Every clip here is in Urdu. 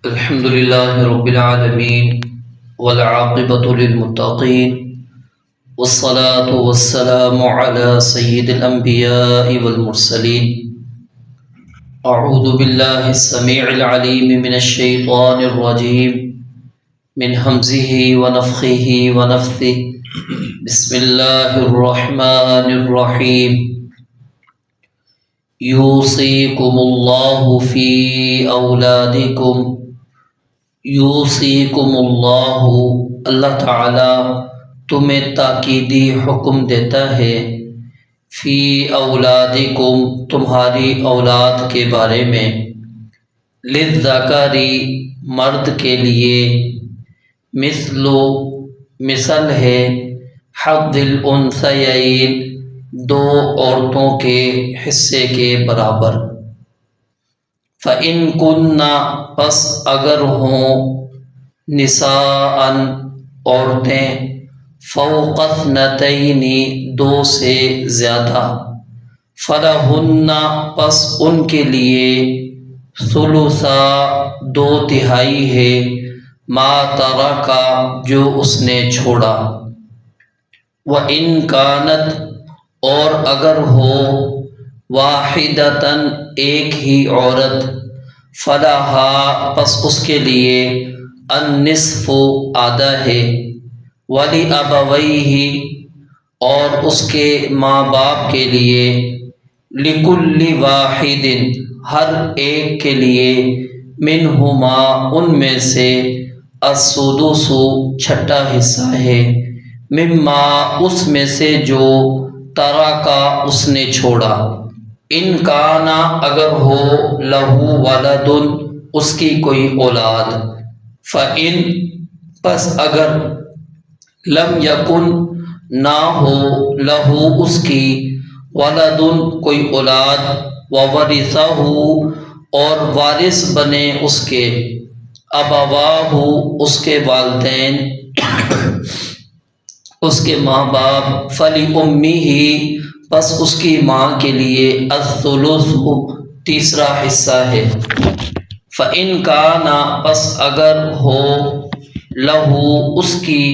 الحمد لله رب العالمين والعاقبة للمتقين والصلاة والسلام على سيد الأنبياء والمرسلين. أعوذ بالله السميع العليم من الشيطان الرجيم من همزه ونفخه ونفثه. بسم الله الرحمن الرحيم. يوصيكم الله في أولادكم. یوصیکم اللہ، اللہ تعالی تمہیں تاکیدی حکم دیتا ہے، فی اولادکم تمہاری اولاد کے بارے میں، للذکر مرد کے لیے، مثل ہے حظ الانثیین دو عورتوں کے حصے کے برابر. فَإِن كُنَّ پس اگر ہوں نساءً عورتیں، فوق اثنتین دو سے زیادہ، فَلَهُنَّ پس ان کے لیے ثلثا دو تہائی ہے، ما ترکا جو اس نے چھوڑا. وَإِن كَانَتْ اور اگر ہو واحدتاً ایک ہی عورت، فلہا پس اس کے لیے النصف آدھا ہے، ولی ابویہ اور اس کے ماں باپ کے لیے، لکل واحد ہر ایک کے لیے، منہما ان میں سے، السدس چھٹا حصہ ہے، مما اس میں سے جو ترکا اس نے چھوڑا. ان کانا اگر ہو لہو ولد اس کی کوئی اولاد، فإن پس اگر لم یکن نہ ہو لہو اس کی ولد کوئی اولاد، وورثہ اور وارث بنے اس کے، ابواہ اس کے والدین اس کے ماں باپ، فلأمہ پس اس کی ماں کے لیے الثلث تیسرا حصہ ہے. فإن کان پس اگر ہو لہو اس کی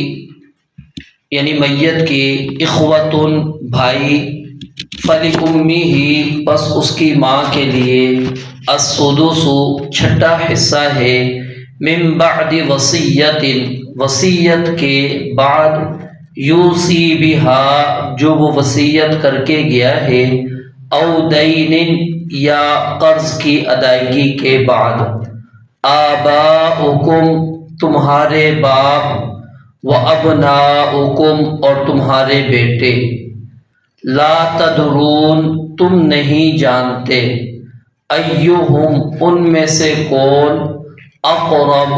یعنی میت کی اخوۃ بھائی، فلأمہ پس اس کی ماں کے لیے السدس چھٹا حصہ ہے، من بعد وصیت وصیت کے بعد، یوصی بہا جو وہ وصیت کر کے گیا ہے، او دین یا قرض کی ادائیگی کے بعد. آباؤکم تمہارے باپ، و ابناؤکم اور تمہارے بیٹے، لا تدرون تم نہیں جانتے، ایہم ان میں سے کون، اقرب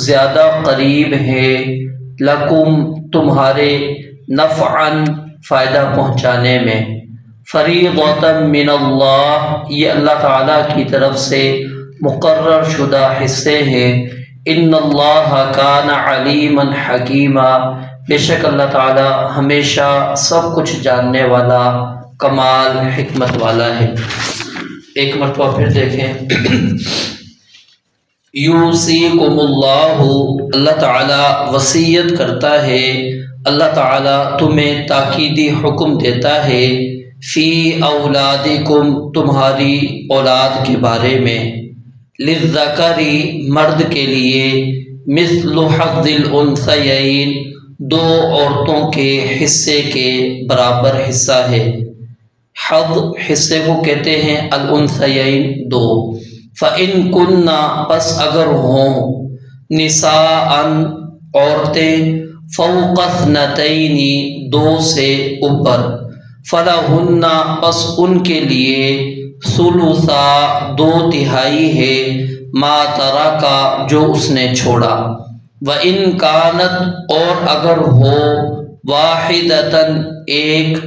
زیادہ قریب ہے، لکم تمہارے، نفعاً فائدہ پہنچانے میں. فریضۃ من اللہ یہ اللہ تعالیٰ کی طرف سے مقرر شدہ حصے ہیں. ان اللہ کان علیما حکیما بے شک اللہ تعالیٰ ہمیشہ سب کچھ جاننے والا، کمال حکمت والا ہے. ایک مرتبہ پھر دیکھیں. یوصیکم اللہ اللہ تعالیٰ وصیت کرتا ہے، اللہ تعالیٰ تمہیں تاکیدی حکم دیتا ہے، فی اولادکم تمہاری اولاد کے بارے میں، للذکر مرد کے لیے، مثل حظ الانثیین دو عورتوں کے حصے کے برابر حصہ ہے. حظ حصے کو کہتے ہیں، الانثیین دو. فإن کن پس اگر ہوں نساءً عورتیں، فوق اثنتین دو سے اوپر، فلہن پس ان کے لیے ثلثا دو تہائی ہے، ما ترکا جو اس نے چھوڑا. وإن کانت اور اگر ہو واحدتاً ایک،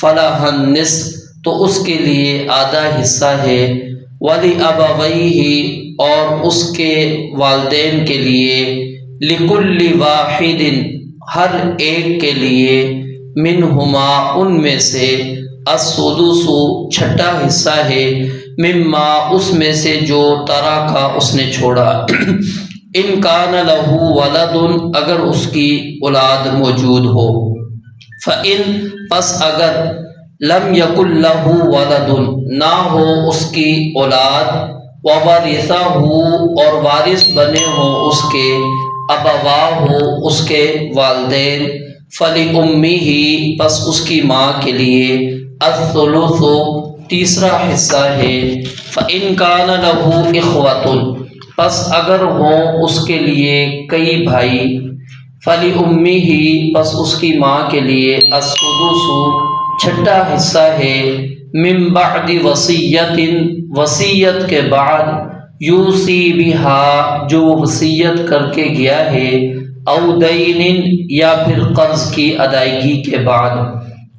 فلہا النصف تو اس کے لیے آدھا حصہ ہے، ولی ابویہ اور اس کے والدین کے لیے، لکل واحد ہر ایک کے لیے، منہما ان میں سے، السدس چھٹا حصہ ہے، مما اس میں سے جو ترکا اس نے چھوڑا ان کان لہ ولد اگر اس کی اولاد موجود ہو فإن پس اگر لم یکن لہ ولد نہ ہو اس کی اولاد وورثہ اور وارث بنے ہوں اس کے ابواہ اس کے والدین فلأمہ پس اس کی ماں کے لیے الثلث تیسرا حصہ ہے فإن کان لہ اخوۃ پس اگر ہوں اس کے لیے کئی بھائی فلأمہ پس اس کی ماں کے لیے السدس چھٹا حصہ ہے من بعد وصیت وصیت کے بعد یوصی بہا جو وصیت کر کے گیا ہے او دین یا پھر قرض کی ادائیگی کے بعد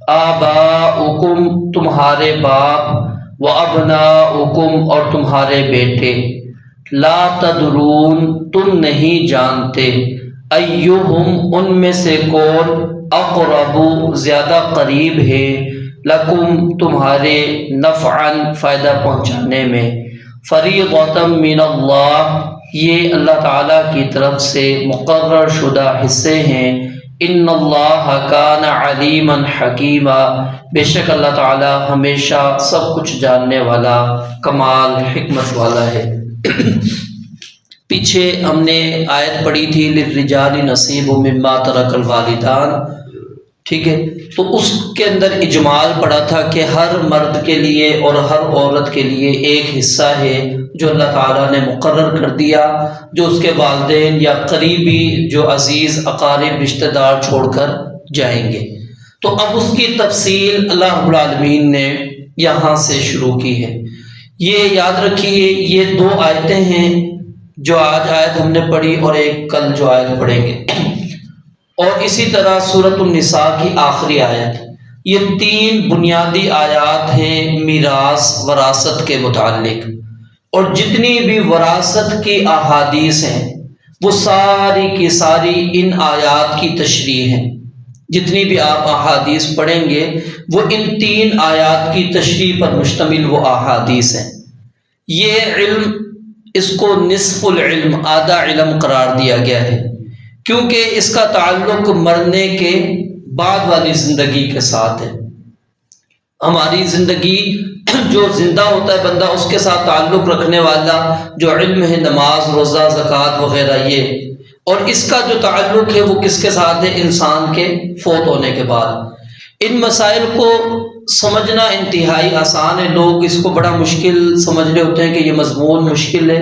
آباؤکم تمہارے باپ و ابناؤکم اور تمہارے بیٹے لا تدرون تم نہیں جانتے ایہم ان میں سے کون اقرب زیادہ قریب ہے لکم تمہارے نفعا فائدہ پہنچانے میں فریضۃ من اللہ یہ اللہ تعالیٰ کی طرف سے مقرر شدہ حصے ہیں ان اللہ کان علیما حکیما بے شک اللہ تعالیٰ ہمیشہ سب کچھ جاننے والا کمال حکمت والا ہے۔ پیچھے ہم نے آیت پڑھی تھی للرجال نصیب مما ترک الوالدان، ٹھیک ہے، تو اس کے اندر اجمال پڑا تھا کہ ہر مرد کے لیے اور ہر عورت کے لیے ایک حصہ ہے جو اللہ تعالیٰ نے مقرر کر دیا، جو اس کے والدین یا قریبی جو عزیز اقارب رشتہ دار چھوڑ کر جائیں گے۔ تو اب اس کی تفصیل اللہ رب العالمین نے یہاں سے شروع کی ہے۔ یہ یاد رکھیے یہ دو آیتیں ہیں، جو آج آیت ہم نے پڑھی اور ایک کل جو آیت پڑھیں گے، اور اسی طرح سورۃ النساء کی آخری آیت، یہ تین بنیادی آیات ہیں میراث وراثت کے متعلق، اور جتنی بھی وراثت کی احادیث ہیں وہ ساری کی ساری ان آیات کی تشریح ہیں۔ جتنی بھی آپ احادیث پڑھیں گے وہ ان تین آیات کی تشریح پر مشتمل وہ احادیث ہیں۔ یہ علم اس کو نصف العلم آدھا علم قرار دیا گیا ہے، کیونکہ اس کا تعلق مرنے کے بعد والی زندگی کے ساتھ ہے۔ ہماری زندگی جو زندہ ہوتا ہے بندہ، اس کے ساتھ تعلق رکھنے والا جو علم ہے نماز روزہ زکوٰۃ وغیرہ، یہ اور اس کا جو تعلق ہے وہ کس کے ساتھ ہے؟ انسان کے فوت ہونے کے بعد۔ ان مسائل کو سمجھنا انتہائی آسان ہے، لوگ اس کو بڑا مشکل سمجھ رہے ہوتے ہیں کہ یہ مضمون مشکل ہے۔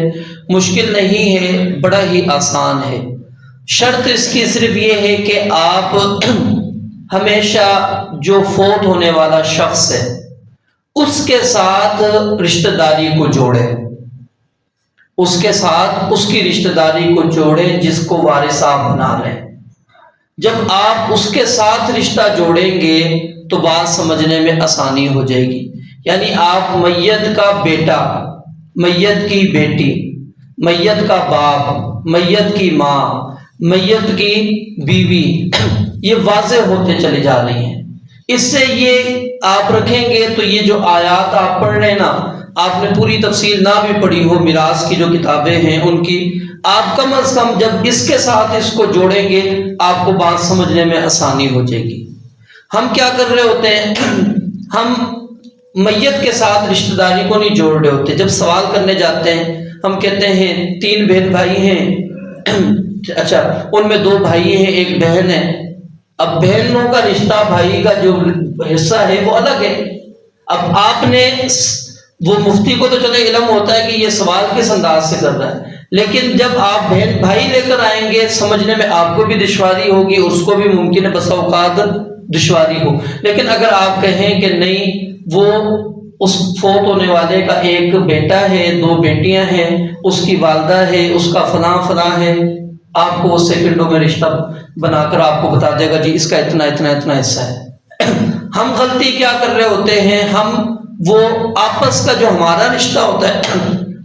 مشکل نہیں ہے، بڑا ہی آسان ہے۔ شرط اس کی صرف یہ ہے کہ آپ ہمیشہ جو فوت ہونے والا شخص ہے اس کے ساتھ رشتہ داری کو جوڑیں، اس کے ساتھ اس کی رشتہ داری کو جوڑیں جس کو وارث آپ بنا لیں۔ جب آپ اس کے ساتھ رشتہ جوڑیں گے تو بات سمجھنے میں آسانی ہو جائے گی۔ یعنی آپ میت کا بیٹا، میت کی بیٹی، میت کا باپ، میت کی ماں، میت کی بیوی، یہ واضح ہوتے چلے جا رہی ہیں۔ اس سے یہ آپ رکھیں گے تو یہ جو آیات آپ پڑھ رہے ہیں نا، آپ نے پوری تفصیل نہ بھی پڑھی ہو، میراث کی جو کتابیں ہیں ان کی، آپ کم از کم جب اس کے ساتھ اس کو جوڑیں گے آپ کو بات سمجھنے میں آسانی ہو جائے گی۔ ہم کیا کر رہے ہوتے ہیں؟ ہم میت کے ساتھ رشتہ داری کو نہیں جوڑ رہے ہوتے۔ جب سوال کرنے جاتے ہیں ہم کہتے ہیں 3 بہن بھائی ہیں، اچھا ان میں 2 بھائی ہیں 1 بہن ہے۔ اب بہنوں کا رشتہ بھائی کا جو حصہ ہے وہ الگ ہے۔ اب آپ نے وہ مفتی کو تو چلے علم ہوتا ہے کہ یہ سوال کس انداز سے کر رہا ہے، لیکن جب آپ بہن بھائی لے کر آئیں گے سمجھنے میں آپ کو بھی دشواری ہوگی، اس کو بھی ممکن ہے بسا اوقات دشواری ہو۔ لیکن اگر آپ کہیں کہ نہیں وہ اس فوت ہونے والے کا 1 بیٹا ہے 2 بیٹیاں ہیں، اس کی والدہ ہے، اس کا فلاں فلاں ہے، آپ کو وہ سیکنڈوں میں رشتہ بنا کر آپ کو بتا دے گا جی اس کا اتنا اتنا اتنا حصہ ہے۔ ہم غلطی کیا کر رہے ہوتے ہیں؟ ہم وہ آپس کا جو ہمارا رشتہ ہوتا ہے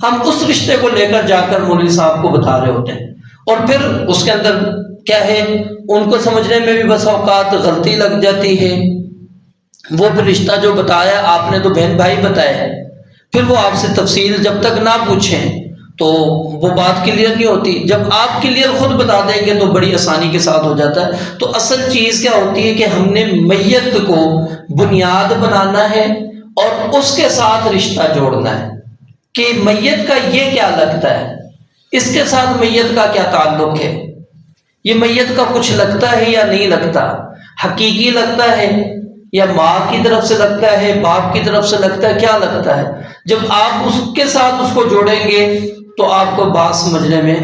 ہم اس رشتے کو لے کر جا کر مولوی صاحب کو بتا رہے ہوتے ہیں، اور پھر اس کے اندر کیا ہے ان کو سمجھنے میں بھی بس اوقات غلطی لگ جاتی ہے۔ وہ پھر رشتہ جو بتایا آپ نے تو بہن بھائی بتایا، پھر وہ آپ سے تفصیل جب تک نہ پوچھیں تو وہ بات کلیئر نہیں ہوتی. جب آپ کلیئر خود بتا دیں گے تو بڑی آسانی کے ساتھ ہو جاتا ہے. تو اصل چیز کیا ہوتی ہے کہ ہم نے میت کو بنیاد بنانا ہے اور اس کے ساتھ رشتہ جوڑنا ہے کہ میت کا یہ کیا لگتا ہے، اس کے ساتھ میت کا کیا تعلق ہے، یہ میت کا کچھ لگتا ہے یا نہیں لگتا، حقیقی لگتا ہے یا ماں کی طرف سے لگتا ہے، باپ کی طرف سے لگتا ہے، کیا لگتا ہے. جب آپ اس کے ساتھ اس کو جوڑیں گے تو آپ کو بات سمجھنے میں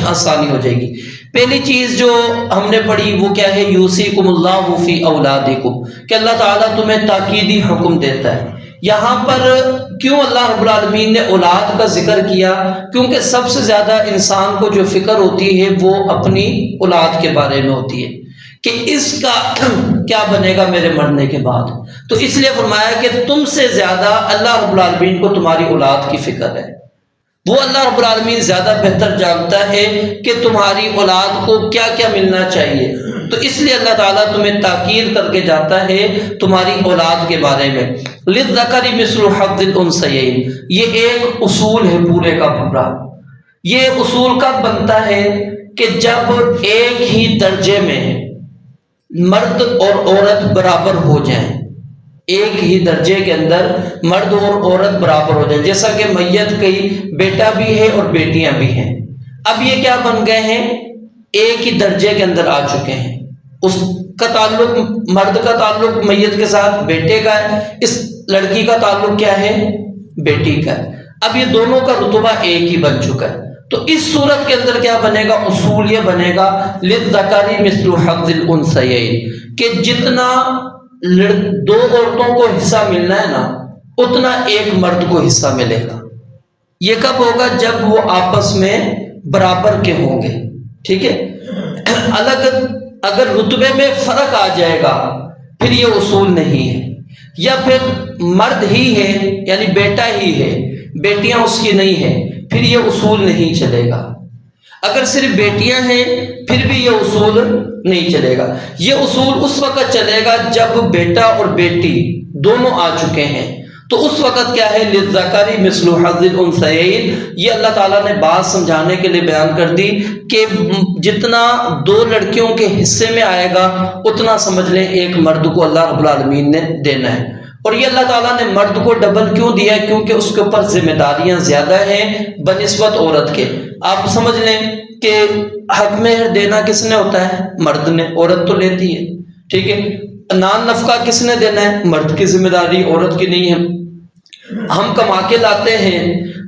آسانی ہو جائے گی. پہلی چیز جو ہم نے پڑھی وہ کیا ہے، یوصیکم اللہ فی اولادکم، کہ اللہ تعالیٰ تمہیں تاکیدی حکم دیتا ہے. یہاں پر کیوں اللہ رب العالمین نے اولاد کا ذکر کیا؟ کیونکہ سب سے زیادہ انسان کو جو فکر ہوتی ہے وہ اپنی اولاد کے بارے میں ہوتی ہے کہ اس کا کیا بنے گا میرے مرنے کے بعد. تو اس لیے فرمایا کہ تم سے زیادہ اللہ رب العالمین کو تمہاری اولاد کی فکر ہے. وہ اللہ رب العالمین زیادہ بہتر جانتا ہے کہ تمہاری اولاد کو کیا کیا ملنا چاہیے. تو اس لیے اللہ تعالیٰ تمہیں تاکید کر کے جاتا ہے تمہاری اولاد کے بارے میں. للذکر مثل حظ الانثیین، یہ ایک اصول ہے پورے کا پورا. یہ اصول کب بنتا ہے کہ جب ایک ہی درجے میں مرد اور عورت برابر ہو جائیں. ایک ہی درجے کے اندر مرد اور عورت برابر ہو جائیں. جیسا کہ میت کئی بیٹا بھی ہے اور بیٹیاں بھی ہیں. اب یہ کیا بن گئے ہیں، ایک ہی درجے کے اندر آ چکے ہیں. اس کا تعلق، مرد کا تعلق میت کے ساتھ بیٹے کا ہے، اس لڑکی کا تعلق کیا ہے، بیٹی کا ہے. اب یہ دونوں کا رتبہ ایک ہی بن چکا ہے. تو اس صورت کے اندر کیا بنے گا، اصول یہ بنے گا للذکر مثل حظ الانثیین، کہ جتنا دو عورتوں کو حصہ ملنا ہے نا اتنا ایک مرد کو حصہ ملے گا. یہ کب ہوگا، جب وہ آپس میں برابر کے ہوں گے. ٹھیک ہے، الگ اگر رتبے میں فرق آ جائے گا پھر یہ اصول نہیں ہے. یا پھر مرد ہی ہے یعنی بیٹا ہی ہے، بیٹیاں اس کی نہیں ہیں، پھر یہ اصول نہیں چلے گا. اگر صرف بیٹیاں ہیں پھر بھی یہ اصول نہیں چلے گا. یہ اصول اس وقت چلے گا جب بیٹا اور بیٹی دونوں آ چکے ہیں. تو اس وقت کیا ہے، للذکر مثل حظ الانثیین. یہ اللہ تعالیٰ نے بات سمجھانے کے لیے بیان کر دی کہ جتنا دو لڑکیوں کے حصے میں آئے گا اتنا سمجھ لیں ایک مرد کو اللہ رب العالمین نے دینا ہے. اور یہ اللہ تعالیٰ نے مرد کو ڈبل کیوں دیا ہے، کیونکہ اس کے اوپر ذمہ داریاں زیادہ ہیں بنسبت عورت کے. آپ سمجھ لیں کہ حق مہر دینا کس نے ہوتا ہے، مرد نے، عورت تو لیتی ہے. ٹھیک ہے، نان نفقہ کس نے دینا ہے، مرد کی ذمہ داری، عورت کی نہیں ہے. ہم کما کے لاتے ہیں،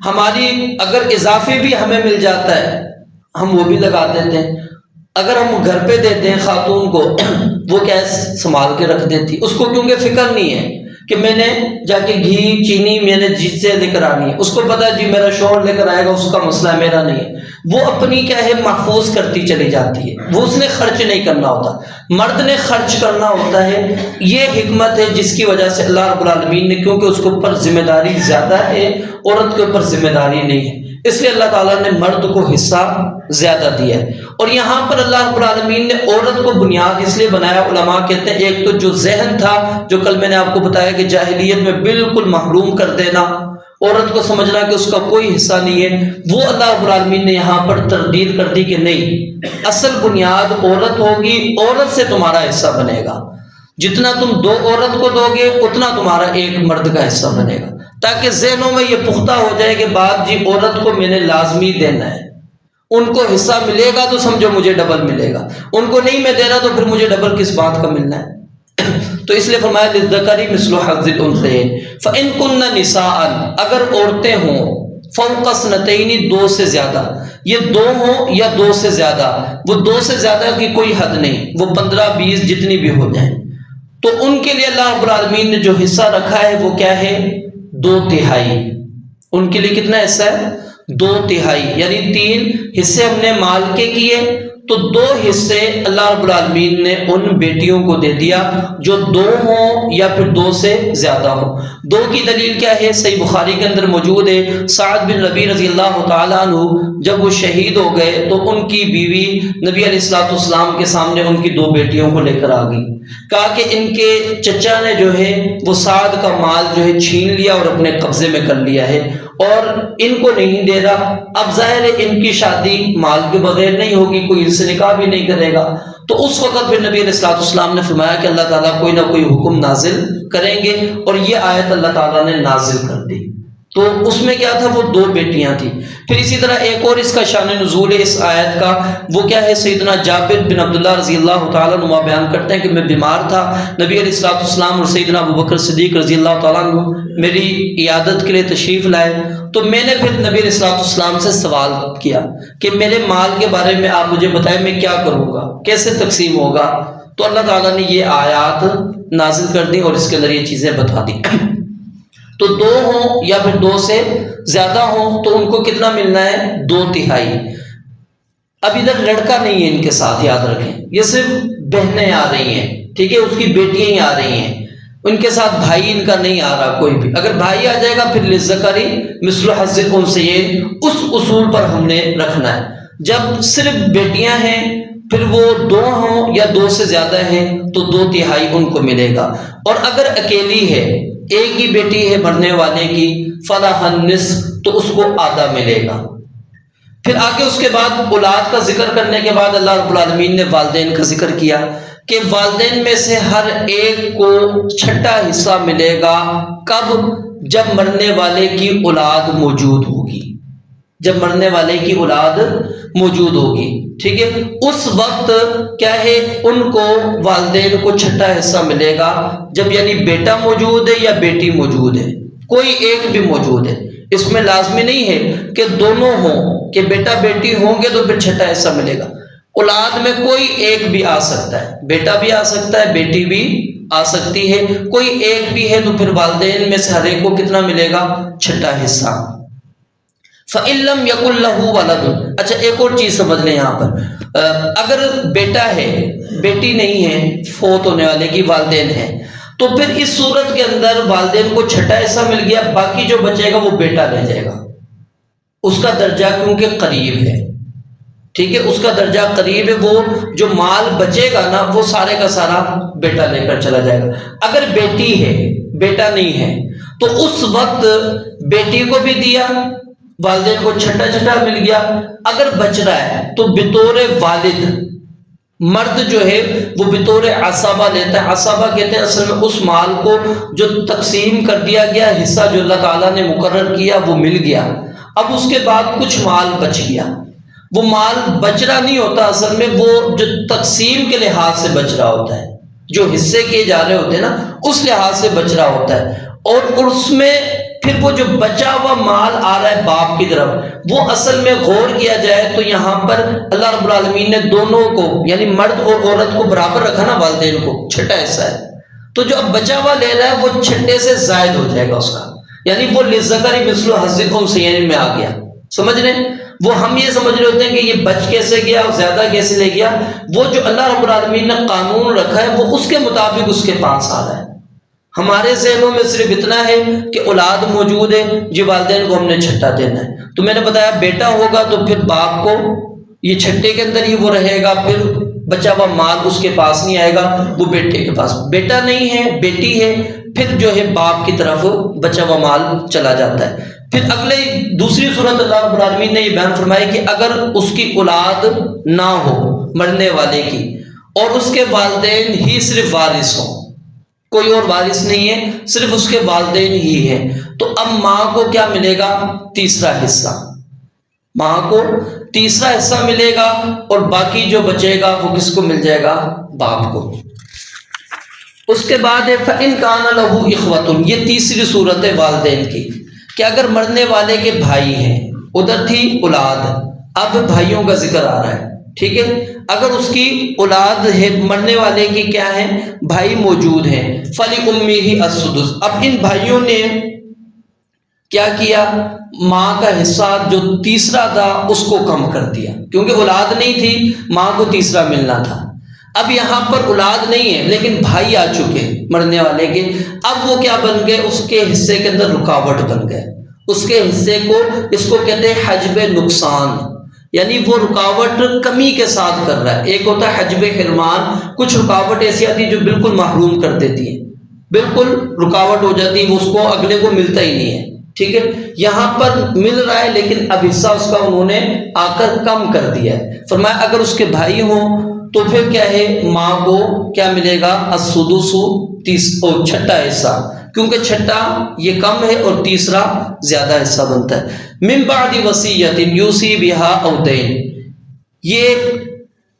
ہماری اگر اضافی بھی ہمیں مل جاتا ہے ہم وہ بھی لگا دیتے ہیں. اگر ہم گھر پہ دیتے ہیں خاتون کو وہ کیا سنبھال کے رکھ دیتی، اس کو کیونکہ فکر نہیں ہے کہ میں نے جا کے گھی چینی میں نے جیت سے لے کر آنی ہے. اس کو پتا ہے جی میرا شوہر لے کر آئے گا، اس کا مسئلہ ہے، میرا نہیں ہے. وہ اپنی کیا ہے محفوظ کرتی چلی جاتی ہے، وہ اس نے خرچ نہیں کرنا ہوتا. مرد نے خرچ کرنا ہوتا ہے. یہ حکمت ہے جس کی وجہ سے اللہ رب العالمین نے، کیونکہ اس کے اوپر ذمہ داری زیادہ ہے، عورت کے اوپر ذمہ داری نہیں ہے، اس لیے اللہ تعالیٰ نے مرد کو حصہ زیادہ دیا ہے. اور یہاں پر اللہ رب العالمین نے عورت کو بنیاد اس لیے بنایا. علماء کہتے ہیں ایک تو جو ذہن تھا، جو کل میں نے آپ کو بتایا کہ جاہلیت میں بالکل محروم کر دینا، عورت کو سمجھنا کہ اس کا کوئی حصہ نہیں ہے، وہ اللہ رب العالمین نے یہاں پر تردید کر دی کہ نہیں، اصل بنیاد عورت ہوگی، عورت سے تمہارا حصہ بنے گا. جتنا تم دو عورت کو دو گے اتنا تمہارا ایک مرد کا حصہ بنے گا، تاکہ ذہنوں میں یہ پختہ ہو جائے کہ بات جی عورت کو میں نے لازمی دینا ہے. ان کو حصہ ملے گا تو سمجھو مجھے ڈبل ملے گا، ان کو نہیں میں دے رہا تو پھر مجھے ڈبل کس بات کا ملنا ہے. تو اس لیے فرمایا للذکر مثل حظ الانثیین. فإن کن نساء، اگر عورتیں ہوں، فوق اثنتین، دو سے زیادہ، یہ دو ہوں یا دو سے زیادہ، وہ دو سے زیادہ کی کوئی حد نہیں، وہ 15 20 جتنی بھی ہو جائیں، تو ان کے لیے اللہ رب العالمین نے جو حصہ رکھا ہے وہ کیا ہے، 2/3. ان کے لیے کتنا حصہ ہے، 2/3، یعنی 3 حصے ہم نے مال کے کیے تو 2 حصے اللہ رب العالمین نے ان بیٹیوں کو دے دیا جو 2 ہوں یا پھر 2 سے زیادہ ہوں۔ 2 کی دلیل کیا ہے؟ صحیح بخاری کے اندر موجود ہے، سعد بن ربیع رضی اللہ تعالیٰ عنہ جب وہ شہید ہو گئے تو ان کی بیوی نبی علیہ الصلوۃ والسلام کے سامنے ان کی 2 بیٹیوں کو لے کر آ گئی، کہا کہ ان کے چچا نے جو ہے وہ سعد کا مال جو ہے چھین لیا اور اپنے قبضے میں کر لیا ہے اور ان کو نہیں دے رہا۔ اب ظاہر ہے ان کی شادی مال کے بغیر نہیں ہوگی، کوئی ان سے نکاح بھی نہیں کرے گا۔ تو اس وقت پھر نبی علیہ الصلوۃ والسلام نے فرمایا کہ اللہ تعالیٰ کوئی نہ کوئی حکم نازل کریں گے، اور یہ آیت اللہ تعالیٰ نے نازل کر دی۔ تو اس میں کیا تھا؟ وہ 2 بیٹیاں تھیں۔ پھر اسی طرح ایک اور اس کا شان نزول ہے اس آیت کا، وہ کیا ہے؟ سیدنا جابر بن عبداللہ رضی اللہ تعالیٰ عنہ بیان کرتے ہیں کہ میں بیمار تھا، نبی علیہ الصلوۃ والسلام اور سیدنا ابوبکر صدیق رضی اللہ تعالیٰ عنہ میری عیادت کے لیے تشریف لائے، تو میں نے پھر نبی علیہ الصلوۃ والسلام سے سوال کیا کہ میرے مال کے بارے میں آپ مجھے بتائیں، میں کیا کروں گا، کیسے تقسیم ہوگا؟ تو اللہ تعالیٰ نے یہ آیات نازل کر دی اور اس کے اندر یہ چیزیں بتا دی۔ تو 2 ہوں یا پھر 2 سے زیادہ ہوں تو ان کو کتنا ملنا ہے؟ 2/3۔ اب ادھر لڑکا نہیں ہے ان کے ساتھ، یاد رکھیں، یہ صرف بہنیں آ رہی ہیں، ٹھیک ہے، اس کی بیٹیاں ہی آ رہی ہیں، ان کے ساتھ بھائی ان کا نہیں آ رہا کوئی بھی۔ اگر بھائی آ جائے گا پھر للذکر مثل حظ الانثیین، اس اصول پر ہم نے رکھنا ہے۔ جب صرف بیٹیاں ہیں پھر وہ 2 ہوں یا 2 سے زیادہ ہیں تو 2/3 ان کو ملے گا، اور اگر اکیلی ہے، ایک ہی بیٹی ہے مرنے والے کی، فلہا النصف، تو اس کو آدھا ملے گا۔ پھر آگے اس کے بعد اولاد کا ذکر کرنے کے بعد اللہ رب العالمین نے والدین کا ذکر کیا کہ والدین میں سے ہر ایک کو 6واں حصہ ملے گا۔ کب؟ جب مرنے والے کی اولاد موجود ہوگی، جب مرنے والے کی اولاد موجود ہوگی، ٹھیک ہے، اس وقت کیا ہے؟ ان کو والدین کو 6واں حصہ ملے گا، جب یعنی بیٹا موجود ہے یا بیٹی موجود ہے، کوئی ایک بھی موجود ہے۔ اس میں لازمی نہیں ہے کہ دونوں ہوں، کہ بیٹا بیٹی ہوں گے تو پھر 6واں حصہ ملے گا۔ اولاد میں کوئی ایک بھی آ سکتا ہے، بیٹا بھی آ سکتا ہے، بیٹی بھی آ سکتی ہے، کوئی ایک بھی ہے تو پھر والدین میں سے ہر ایک کو کتنا ملے گا؟ 6واں حصہ۔ فَإِن لَّمْ يَكُن لَّهُ وَلَدٌ، اچھا ایک اور چیز سمجھ لیں یہاں پر، اگر بیٹا ہے، بیٹی نہیں ہے، فوت ہونے والے کی والدین ہیں، تو پھر اس صورت کے اندر والدین کو 6واں حصہ مل گیا، باقی جو بچے گا وہ بیٹا لے جائے گا، اس کا درجہ کیونکہ قریب ہے، ٹھیک ہے، اس کا درجہ قریب ہے، وہ جو مال بچے گا نا وہ سارے کا سارا بیٹا لے کر چلا جائے گا۔ اگر بیٹی ہے، بیٹا نہیں ہے، تو اس وقت بیٹی کو بھی دیا، والدین کو 6واں مل گیا۔ اگر بچ رہا ہے تو بطور والد مرد جو ہے وہ بطور عصبہ لیتا ہے۔ عصبہ کہتے ہیں اصل میں اس مال کو جو تقسیم کر دیا گیا، حصہ جو اللہ تعالیٰ نے مقرر کیا وہ مل گیا، اب اس کے بعد کچھ مال بچ گیا، وہ مال بچ رہا نہیں ہوتا، اصل میں وہ جو تقسیم کے لحاظ سے بچ رہا ہوتا ہے، جو حصے کیے جا رہے ہوتے ہیں نا اس لحاظ سے بچ رہا ہوتا ہے، اور اس میں پھر وہ جو بچا ہوا مال آ رہا ہے باپ کی طرف، وہ اصل میں غور کیا جائے تو یہاں پر اللہ رب العالمین نے دونوں کو یعنی مرد اور عورت کو برابر رکھا نا، والدین کو 6واں حصہ ہے، تو جو اب بچا ہوا لے رہا ہے وہ 6 سے زائد ہو جائے گا اس کا، یعنی وہ للذکر مثل حظ الانثیین میں آ گیا۔ سمجھ رہے ہیں؟ وہ ہم یہ سمجھ رہے ہوتے ہیں کہ یہ بچ کیسے گیا اور زیادہ کیسے لے گیا، وہ جو اللہ رب العالمین نے قانون رکھا ہے وہ اس کے مطابق اس کے پاس آ رہا ہے۔ ہمارے ذہنوں میں صرف اتنا ہے کہ اولاد موجود ہے، جی والدین کو ہم نے 6واں دینا ہے، تو میں نے بتایا بیٹا ہوگا تو پھر باپ کو یہ 6 کے اندر ہی وہ رہے گا، پھر بچا ہوا مال اس کے پاس نہیں آئے گا، وہ بیٹے کے پاس۔ بیٹا نہیں ہے، بیٹی ہے، پھر جو ہے باپ کی طرف بچا ہوا مال چلا جاتا ہے۔ پھر اگلے دوسری صورت اللہ رب العالمین نے یہ بیان فرمائی کہ اگر اس کی اولاد نہ ہو مرنے والے کی، اور اس کے والدین ہی صرف وارث ہوں، کوئی اور وارث نہیں ہے، صرف اس کے والدین ہی ہیں، تو اب ماں کو کیا ملے گا؟ 3واں حصہ، ماں کو 3واں حصہ ملے گا، اور باقی جو بچے گا وہ کس کو مل جائے گا؟ باپ کو۔ اس کے بعد ہے فَإِن كَانَ لَهُ إِخْوَةٌ، یہ تیسری صورت ہے والدین کی، کہ اگر مرنے والے کے بھائی ہیں، ادھر تھی اولاد، اب بھائیوں کا ذکر آ رہا ہے، ٹھیک ہے، اگر اس کی اولاد ہے، مرنے والے کی کیا ہے؟ بھائی موجود ہیں، فَلِأُمِّهِ السُّدُسُ، اب ان بھائیوں نے کیا کیا؟ ماں کا حصہ جو تیسرا تھا اس کو کم کر دیا، کیونکہ اولاد نہیں تھی، ماں کو تیسرا ملنا تھا۔ اب یہاں پر اولاد نہیں ہے لیکن بھائی آ چکے مرنے والے کے، اب وہ کیا بن گئے، اس کے حصے کے اندر رکاوٹ بن گئے، اس کے حصے کو، اس کو کہتے ہیں حجب نقصان، یعنی وہ رکاوٹ کمی کے ساتھ کر رہا ہے۔ ایک ہوتا ہے حجب حرمان، کچھ رکاوٹ ایسی آتی ہے جو بالکل محروم کر دیتی ہے، بالکل رکاوٹ ہو جاتی ہے، اس کو اگلے کو ملتا ہی نہیں ہے، ٹھیک ہے۔ یہاں پر مل رہا ہے لیکن اب حصہ اس کا انہوں نے آ کر کم کر دیا ہے۔ فرمایا اگر اس کے بھائی ہوں تو پھر کیا ہے، ماں کو کیا ملے گا، السدس، چھٹا حصہ، کیونکہ چھٹا یہ کم ہے اور تیسرا زیادہ حصہ بنتا ہے۔ من بعد وصیت یوصی بها او دین، یہ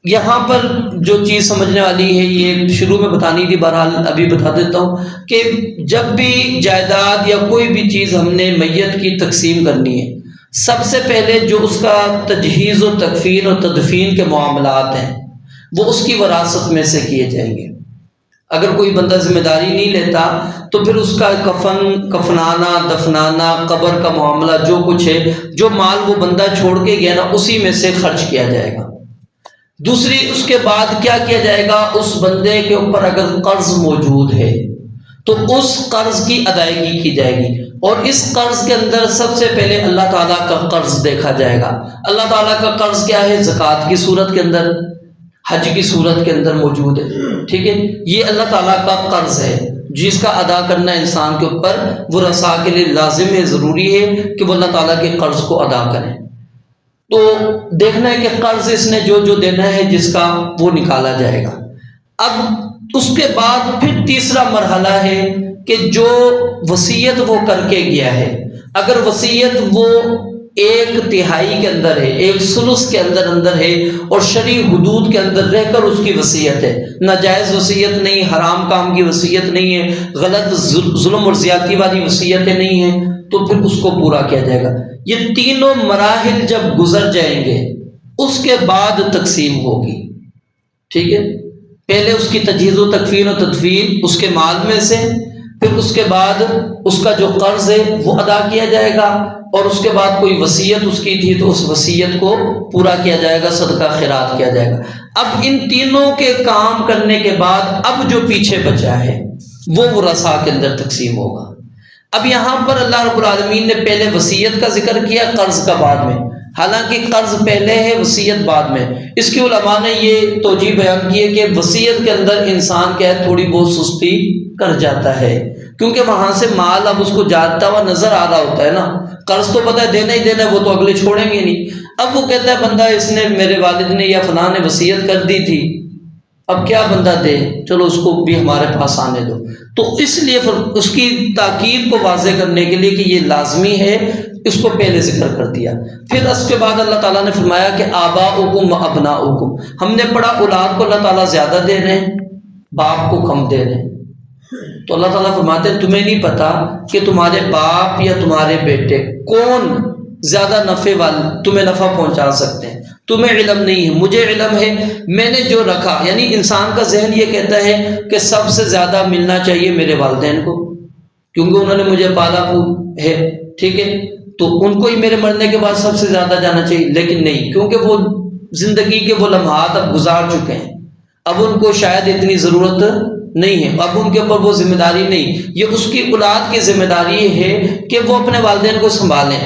یہاں پر جو چیز سمجھنے والی ہے، یہ شروع میں بتانی تھی، بہرحال ابھی بتا دیتا ہوں کہ جب بھی جائیداد یا کوئی بھی چیز ہم نے میت کی تقسیم کرنی ہے، سب سے پہلے جو اس کا تجہیز و تکفین و تدفین کے معاملات ہیں وہ اس کی وراثت میں سے کیے جائیں گے۔ اگر کوئی بندہ ذمہ داری نہیں لیتا تو پھر اس کا کفنانا، دفنانا، قبر کا معاملہ، جو کچھ ہے، جو مال وہ بندہ چھوڑ کے گیا نا، اسی میں سے خرچ کیا جائے گا۔ دوسری، اس کے بعد کیا کیا جائے گا، اس بندے کے اوپر اگر قرض موجود ہے تو اس قرض کی ادائیگی کی جائے گی، اور اس قرض کے اندر سب سے پہلے اللہ تعالیٰ کا قرض دیکھا جائے گا۔ اللہ تعالیٰ کا قرض کیا ہے، زکوٰۃ کی صورت کے اندر، حج کی صورت کے اندر موجود ہے، ٹھیک ہے۔ یہ اللہ تعالیٰ کا قرض ہے جس کا ادا کرنا انسان کے اوپر وہ رسا کے لیے لازم ہے، ضروری ہے کہ وہ اللہ تعالیٰ کے قرض کو ادا کریں۔ تو دیکھنا ہے کہ قرض اس نے جو دینا ہے جس کا، وہ نکالا جائے گا۔ اب اس کے بعد پھر تیسرا مرحلہ ہے کہ جو وصیت وہ کر کے گیا ہے، اگر وصیت وہ 1/3 کے اندر ہے، 1/3 کے اندر ہے، اور شرعی حدود کے اندر رہ کر اس کی وصیت ہے، ناجائز وصیت نہیں، حرام کام کی وصیت نہیں ہے، غلط ظلم اور زیادتی والی وصیتیں نہیں ہیں، تو پھر اس کو پورا کیا جائے گا۔ یہ تینوں مراحل جب گزر جائیں گے اس کے بعد تقسیم ہوگی، ٹھیک ہے۔ پہلے اس کی تجہیز و تکفین و تدفین اس کے مال میں سے، پھر اس کے بعد اس کا جو قرض ہے وہ ادا کیا جائے گا، اور اس کے بعد کوئی وصیت اس کی تھی تو اس وصیت کو پورا کیا جائے گا، صدقہ خیرات کیا جائے گا۔ اب ان تینوں کے کام کرنے کے بعد اب جو پیچھے بچا ہے وہ ورثاء کے اندر تقسیم ہوگا۔ اب یہاں پر اللہ رب العالمین نے پہلے وصیت کا ذکر کیا، قرض کا بعد میں، حالانکہ قرض پہلے ہے، وصیت بعد میں۔ اس کی علماء نے یہ توجیہ بیان کی ہے کہ وصیت کے اندر انسان کیا ہے، تھوڑی بہت سستی کر جاتا ہے، کیونکہ وہاں سے مال اب اس کو جاتا ہوا نظر آ رہا ہوتا ہے نا، قرض تو پتہ ہے دینا ہی دینا ہے، وہ تو اگلے چھوڑیں گے نہیں۔ اب وہ کہتا ہے بندہ، اس نے میرے والد نے یا فلاں نے وصیت کر دی تھی، اب کیا بندہ دے، چلو اس کو بھی ہمارے پاس آنے دو۔ تو اس لیے اس کی تاکید کو واضح کرنے کے لیے کہ یہ لازمی ہے، اس کو پہلے ذکر کر دیا۔ پھر اس کے بعد اللہ تعالیٰ نے فرمایا کہ آباؤکم و ابناؤکم، ہم نے پڑھا اولاد کو اللہ تعالیٰ زیادہ دے رہے ہیں، باپ کو کم دے رہے ہیں۔ تو اللہ تعالیٰ فرماتے ہیں تمہیں نہیں پتا کہ تمہارے باپ یا تمہارے بیٹے کون زیادہ تمہیں نفع پہنچا سکتے ہیں، تمہیں علم نہیں ہے، مجھے علم ہے، میں نے جو رکھا۔ یعنی انسان کا ذہن یہ کہتا ہے کہ سب سے زیادہ ملنا چاہیے میرے والدین کو، کیونکہ انہوں نے مجھے پالا ہے، ٹھیک ہے، تو ان کو ہی میرے مرنے کے بعد سب سے زیادہ جانا چاہیے، لیکن نہیں، کیونکہ وہ زندگی کے وہ لمحات اب گزار چکے ہیں، اب ان کو شاید اتنی ضرورت نہیں ہے، اب ان کے اوپر وہ ذمہ داری نہیں، یہ اس کی اولاد کی ذمہ داری ہے کہ وہ اپنے والدین کو سنبھالیں،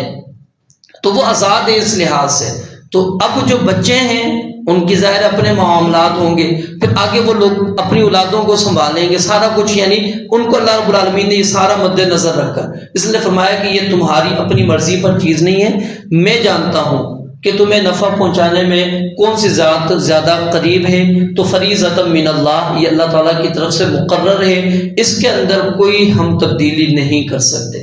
تو وہ آزاد ہے اس لحاظ سے۔ تو اب جو بچے ہیں ان کی ظاہر اپنے معاملات ہوں گے، پھر آگے وہ لوگ اپنی اولادوں کو سنبھالیں گے، سارا کچھ، یعنی ان کو اللہ رب العالمین نے یہ سارا مد نظر رکھا، اس لیے فرمایا کہ یہ تمہاری اپنی مرضی پر چیز نہیں ہے، میں جانتا ہوں کہ تمہیں نفع پہنچانے میں کون سی ذات زیادہ قریب ہے، تو فریضۃ من اللہ، یہ اللہ تعالیٰ کی طرف سے مقرر ہے، اس کے اندر کوئی ہم تبدیلی نہیں کر سکتے۔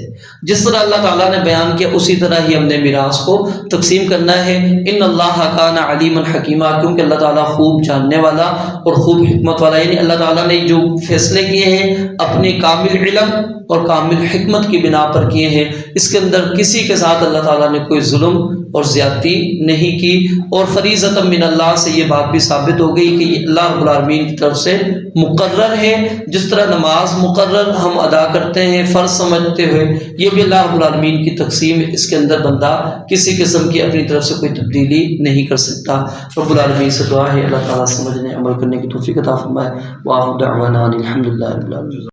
جس طرح اللہ تعالیٰ نے بیان کیا اسی طرح ہی ہم نے میراث کو تقسیم کرنا ہے۔ ان اللہ کان علیما حکیما، کیونکہ اللہ تعالیٰ خوب جاننے والا اور خوب حکمت والا، یعنی اللہ تعالیٰ نے جو فیصلے کیے ہیں اپنی کامل علم اور کامل حکمت کی بنا پر کیے ہیں، اس کے اندر کسی کے ساتھ اللہ تعالیٰ نے کوئی ظلم اور زیادتی نہیں کی، اور فریضۃ من اللہ سے یہ بات بھی ثابت ہو گئی کہ یہ اللہ رب العالمین کی طرف سے مقرر ہے۔ جس طرح نماز مقرر ہم ادا کرتے ہیں فرض سمجھتے ہوئے، یہ بھی اللہ رب العالمین کی تقسیم، اس کے اندر بندہ کسی قسم کی اپنی طرف سے کوئی تبدیلی نہیں کر سکتا۔ رب العالمین سے دعا ہے اللہ تعالیٰ سمجھنے عمل کرنے کی توفیق عطا فرمائے۔ وآخر دعوانا الحمدللہ رب العالمین۔